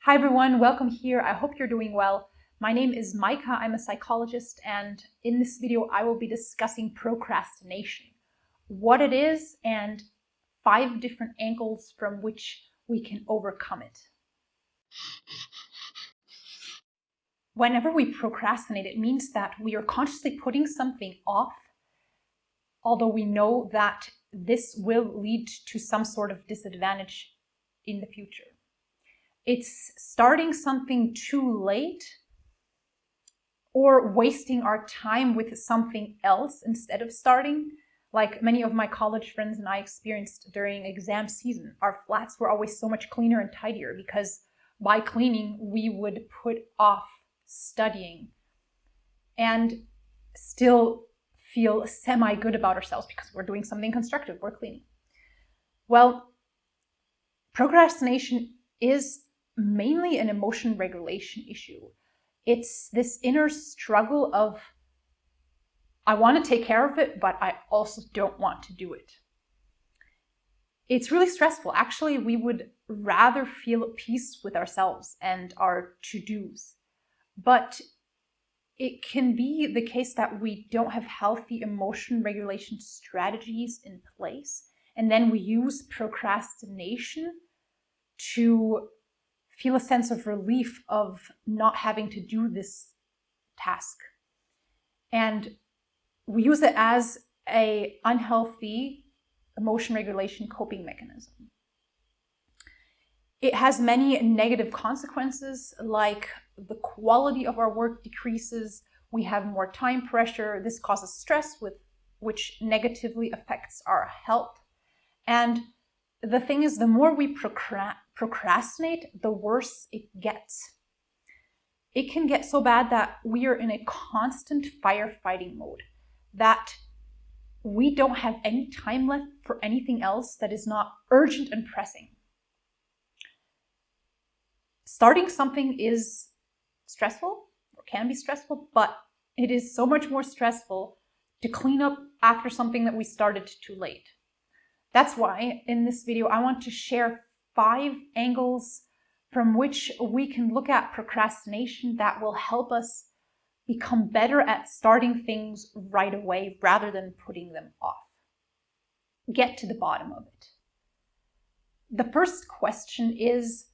Hi everyone, welcome here. I hope you're doing well. My name is Maika, I'm a psychologist, and in this video I will be discussing procrastination, what it is, and 5 different angles from which we can overcome it. Whenever we procrastinate, it means that we are consciously putting something off, although we know that this will lead to some sort of disadvantage in the future. It's starting something too late or wasting our time with something else instead of starting. Like many of my college friends and I experienced during exam season, our flats were always so much cleaner and tidier because by cleaning, we would put off studying and still feel semi-good about ourselves because we're doing something constructive, we're cleaning. Well, procrastination is mainly an emotion regulation issue. It's this inner struggle of, I want to take care of it, but I also don't want to do it. It's really stressful. Actually, we would rather feel at peace with ourselves and our to-dos. But it can be the case that we don't have healthy emotion regulation strategies in place, and then we use procrastination to feel a sense of relief of not having to do this task. And we use it as an unhealthy emotion regulation coping mechanism. It has many negative consequences, like the quality of our work decreases, we have more time pressure, this causes stress, which negatively affects our health. And the thing is, the more we procrastinate, the worse it gets. It can get so bad that we are in a constant firefighting mode, that we don't have any time left for anything else that is not urgent and pressing. Starting something is stressful, or can be stressful, but it is so much more stressful to clean up after something that we started too late. That's why in this video, I want to share 5 angles from which we can look at procrastination that will help us become better at starting things right away rather than putting them off. Get to the bottom of it. The first question is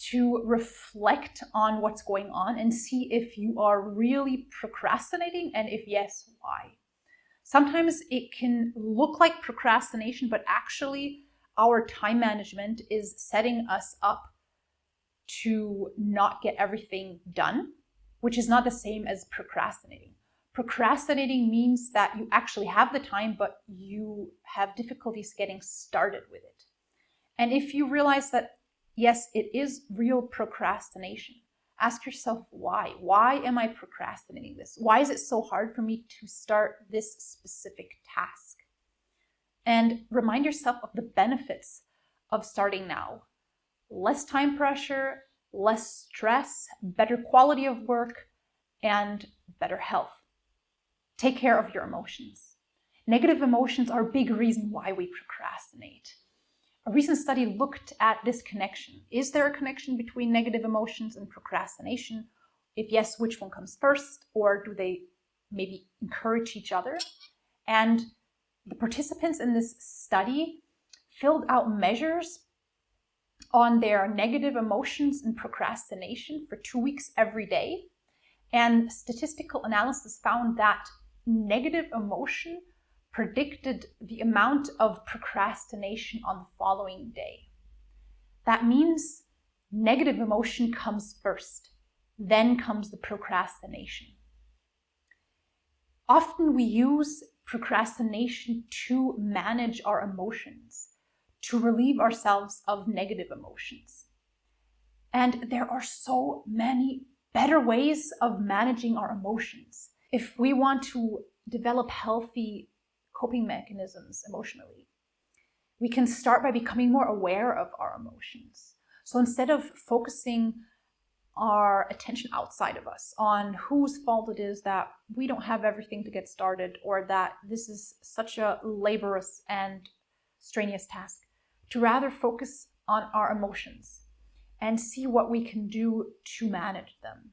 to reflect on what's going on and see if you are really procrastinating, and if yes, why. Sometimes it can look like procrastination, but actually our time management is setting us up to not get everything done, which is not the same as procrastinating. Procrastinating means that you actually have the time, but you have difficulties getting started with it. And if you realize that, yes, it is real procrastination, ask yourself why. Why am I procrastinating this? Why is it so hard for me to start this specific task? And remind yourself of the benefits of starting now. Less time pressure, less stress, better quality of work, and better health. Take care of your emotions. Negative emotions are a big reason why we procrastinate. A recent study looked at this connection. Is there a connection between negative emotions and procrastination? If yes, which one comes first? Or do they maybe encourage each other? And the participants in this study filled out measures on their negative emotions and procrastination for 2 weeks every day. And statistical analysis found that negative emotion predicted the amount of procrastination on the following day. That means negative emotion comes first, then comes the procrastination. Often we use procrastination to manage our emotions, to relieve ourselves of negative emotions. And there are so many better ways of managing our emotions. If we want to develop healthy coping mechanisms emotionally, we can start by becoming more aware of our emotions. So instead of focusing our attention outside of us on whose fault it is that we don't have everything to get started, or that this is such a laborious and strenuous task, to rather focus on our emotions and see what we can do to manage them.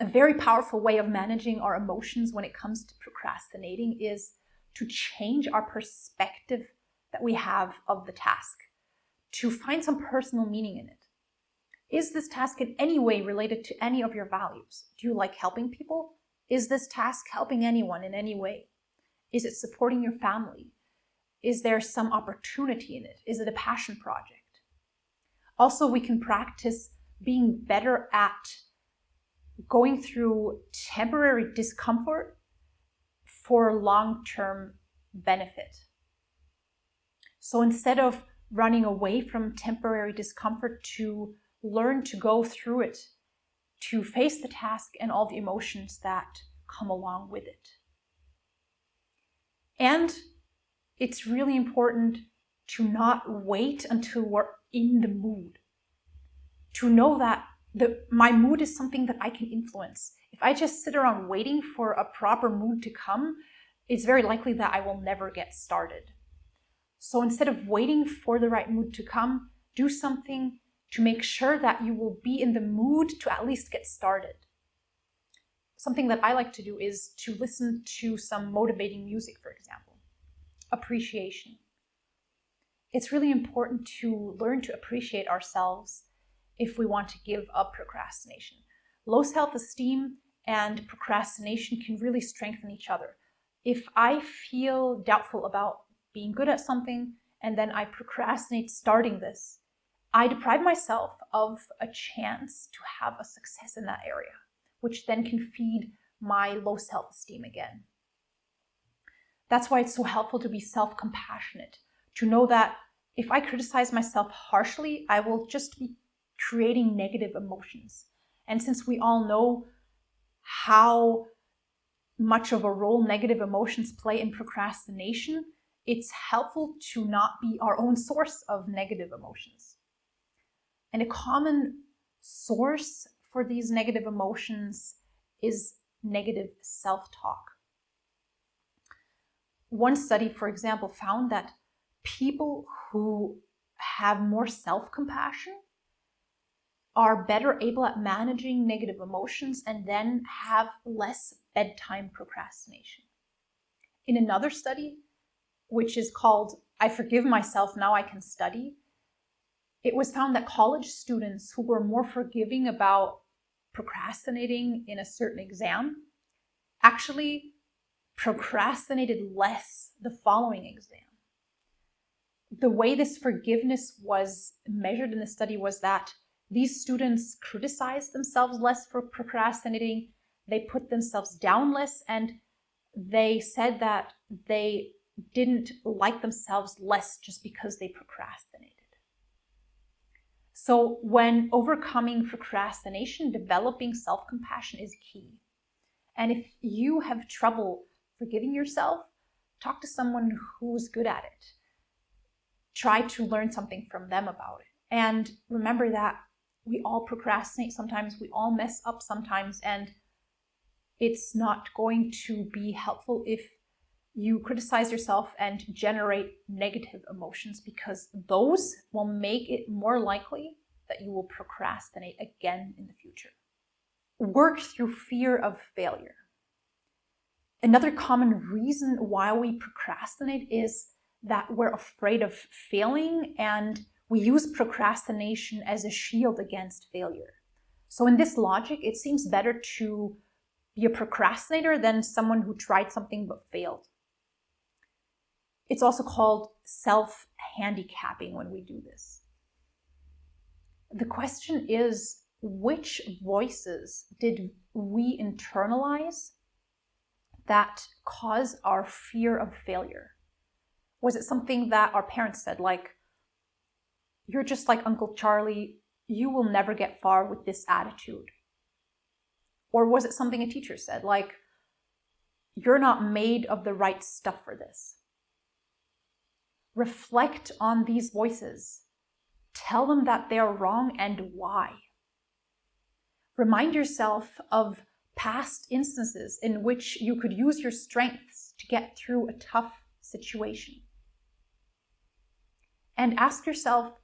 A very powerful way of managing our emotions when it comes to procrastinating is to change our perspective that we have of the task, to find some personal meaning in it. Is this task in any way related to any of your values? Do you like helping people? Is this task helping anyone in any way? Is it supporting your family? Is there some opportunity in it? Is it a passion project? Also, we can practice being better at going through temporary discomfort for long-term benefit. So instead of running away from temporary discomfort, to learn to go through it, to face the task and all the emotions that come along with it. And it's really important to not wait until we're in the mood. To know that my mood is something that I can influence. If I just sit around waiting for a proper mood to come, it's very likely that I will never get started. So instead of waiting for the right mood to come, do something to make sure that you will be in the mood to at least get started. Something that I like to do is to listen to some motivating music, for example. Appreciation. It's really important to learn to appreciate ourselves if we want to give up procrastination. Low self-esteem and procrastination can really strengthen each other. If I feel doubtful about being good at something and then I procrastinate starting this, I deprive myself of a chance to have a success in that area, which then can feed my low self-esteem again. That's why it's so helpful to be self-compassionate, to know that if I criticize myself harshly, I will just be creating negative emotions. And since we all know how much of a role negative emotions play in procrastination, it's helpful to not be our own source of negative emotions. And a common source for these negative emotions is negative self-talk. One study, for example, found that people who have more self-compassion are better able at managing negative emotions and then have less bedtime procrastination. In another study, which is called I Forgive Myself, Now I Can Study, it was found that college students who were more forgiving about procrastinating in a certain exam actually procrastinated less the following exam. The way this forgiveness was measured in the study was that these students criticized themselves less for procrastinating, they put themselves down less, and they said that they didn't like themselves less just because they procrastinated. So when overcoming procrastination, developing self-compassion is key. And if you have trouble forgiving yourself, talk to someone who's good at it. Try to learn something from them about it. And remember that we all procrastinate sometimes, we all mess up sometimes, and it's not going to be helpful if you criticize yourself and generate negative emotions, because those will make it more likely that you will procrastinate again in the future. Work through fear of failure. Another common reason why we procrastinate is that we're afraid of failing, and we use procrastination as a shield against failure. So in this logic, it seems better to be a procrastinator than someone who tried something but failed. It's also called self-handicapping when we do this. The question is, which voices did we internalize that cause our fear of failure? Was it something that our parents said, like, you're just like Uncle Charlie, you will never get far with this attitude? Or was it something a teacher said, like, you're not made of the right stuff for this? Reflect on these voices. Tell them that they're wrong and why. Remind yourself of past instances in which you could use your strengths to get through a tough situation. And ask yourself,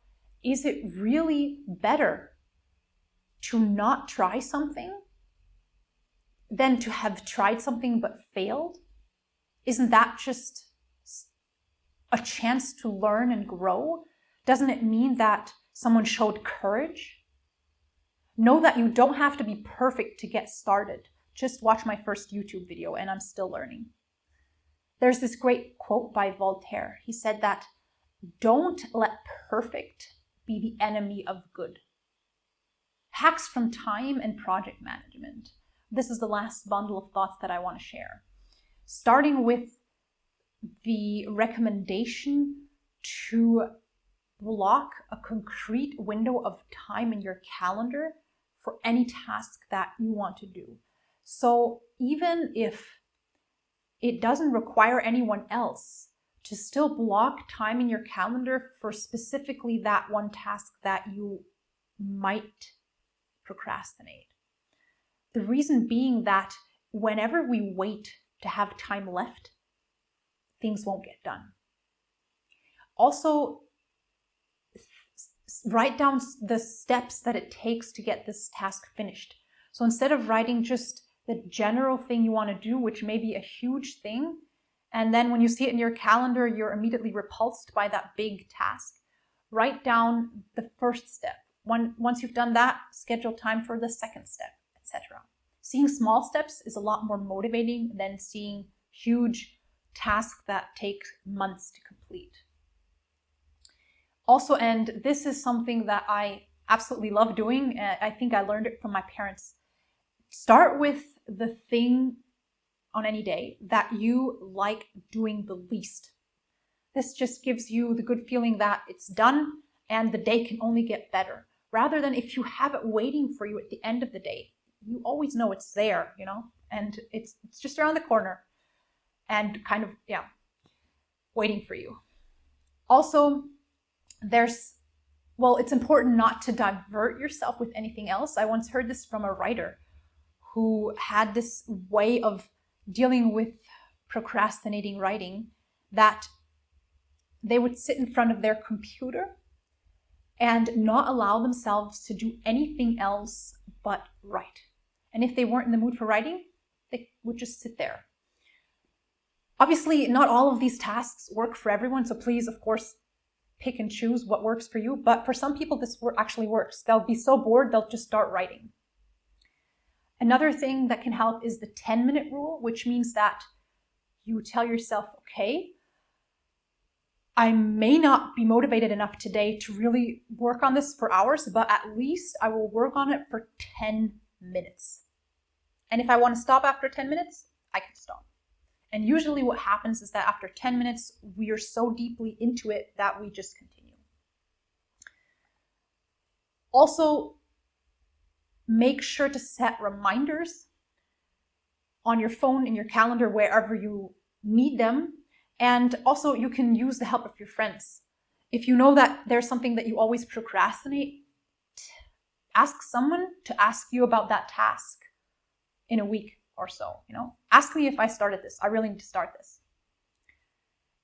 is it really better to not try something than to have tried something but failed? Isn't that just a chance to learn and grow? Doesn't it mean that someone showed courage? Know that you don't have to be perfect to get started. Just watch my first YouTube video and I'm still learning. There's this great quote by Voltaire. He said that, "Don't let perfect be the enemy of good." Hacks from time and project management. This is the last bundle of thoughts that I want to share. Starting with the recommendation to block a concrete window of time in your calendar for any task that you want to do. So even if it doesn't require anyone else, to still block time in your calendar for specifically that one task that you might procrastinate. The reason being that whenever we wait to have time left, things won't get done. Also, write down the steps that it takes to get this task finished. So instead of writing just the general thing you want to do, which may be a huge thing, and then when you see it in your calendar, you're immediately repulsed by that big task, write down the first step. Once you've done that, schedule time for the second step, etc. Seeing small steps is a lot more motivating than seeing huge tasks that take months to complete. Also, and this is something that I absolutely love doing, I think I learned it from my parents. Start with the thing on any day that you like doing the least. This just gives you the good feeling that it's done and the day can only get better. Rather than if you have it waiting for you at the end of the day, you always know it's there, and it's just around the corner and kind of, waiting for you. Also, it's important not to divert yourself with anything else. I once heard this from a writer who had this way of dealing with procrastinating writing, that they would sit in front of their computer and not allow themselves to do anything else but write. And if they weren't in the mood for writing, they would just sit there. Obviously, not all of these tasks work for everyone, so please, of course, pick and choose what works for you. But for some people, this actually works. They'll be so bored, they'll just start writing. Another thing that can help is the 10-minute rule, which means that you tell yourself, okay, I may not be motivated enough today to really work on this for hours, but at least I will work on it for 10 minutes. And if I want to stop after 10 minutes, I can stop. And usually what happens is that after 10 minutes, we are so deeply into it that we just continue. Also, make sure to set reminders on your phone, in your calendar, wherever you need them. And also, you can use the help of your friends. If you know that there's something that you always procrastinate, ask someone to ask you about that task in a week or so. Ask me if I started this. I really need to start this.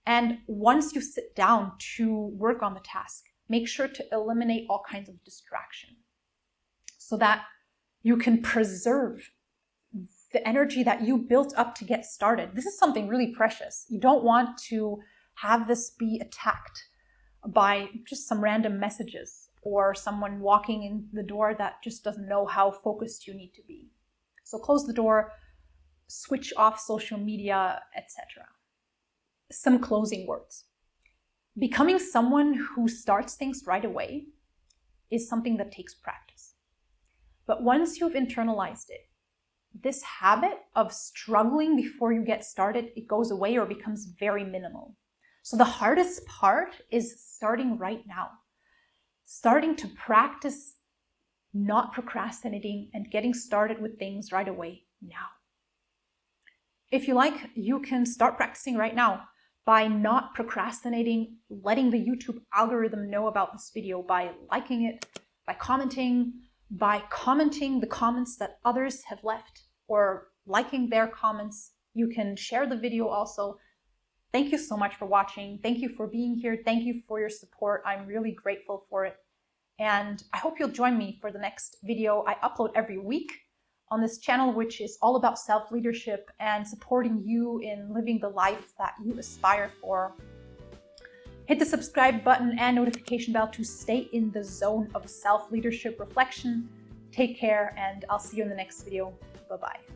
And once you sit down to work on the task, make sure to eliminate all kinds of distraction so that you can preserve the energy that you built up to get started. This is something really precious. You don't want to have this be attacked by just some random messages or someone walking in the door that just doesn't know how focused you need to be. So close the door, switch off social media, etc. Some closing words. Becoming someone who starts things right away is something that takes practice. But once you've internalized it, this habit of struggling before you get started, it goes away or becomes very minimal. So the hardest part is starting right now. Starting to practice not procrastinating and getting started with things right away now. If you like, you can start practicing right now by not procrastinating, letting the YouTube algorithm know about this video by liking it, by commenting the comments that others have left, or liking their comments. You can share the video also. Thank you so much for watching. Thank you for being here. Thank you for your support. I'm really grateful for it. And I hope you'll join me for the next video I upload every week on this channel, which is all about self-leadership and supporting you in living the life that you aspire for. Hit the subscribe button and notification bell to stay in the zone of self-leadership reflection. Take care, and I'll see you in the next video. Bye-bye.